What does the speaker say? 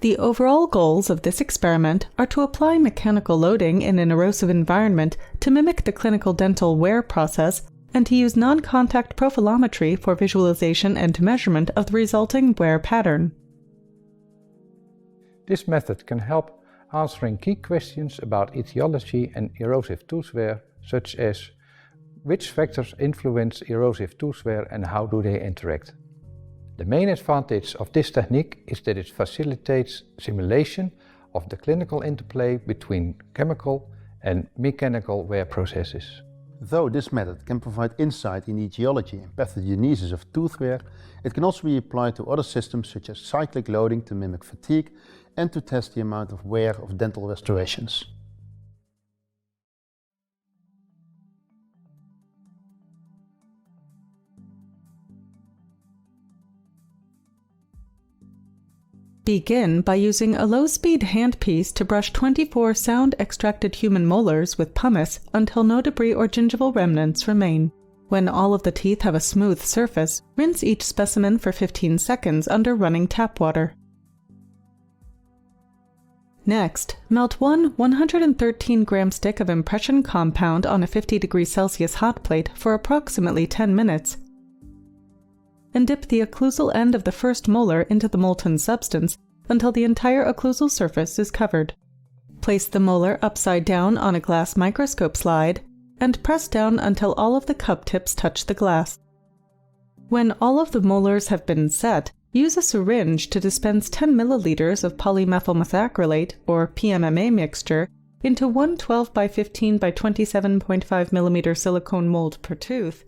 The overall goals of this experiment are to apply mechanical loading in an erosive environment to mimic the clinical dental wear process, and to use non-contact profilometry for visualization and measurement of the resulting wear pattern. This method can help answering key questions about etiology and erosive tooth wear, such as which factors influence erosive tooth wear and how do they interact. The main advantage of this technique is that it facilitates simulation of the clinical interplay between chemical and mechanical wear processes. Though this method can provide insight in the etiology and pathogenesis of tooth wear, it can also be applied to other systems such as cyclic loading to mimic fatigue and to test the amount of wear of dental restorations. Begin by using a low-speed handpiece to brush 24 sound-extracted human molars with pumice until no debris or gingival remnants remain. When all of the teeth have a smooth surface, rinse each specimen for 15 seconds under running tap water. Next, melt one 113-gram stick of impression compound on a 50°C hot plate for approximately 10 minutes, and dip the occlusal end of the first molar into the molten substance until the entire occlusal surface is covered. Place the molar upside down on a glass microscope slide and press down until all of the cup tips touch the glass. When all of the molars have been set, use a syringe to dispense 10 milliliters of polymethylmethacrylate, or PMMA mixture, into one 12 by 15 by 27.5 mm silicone mold per tooth,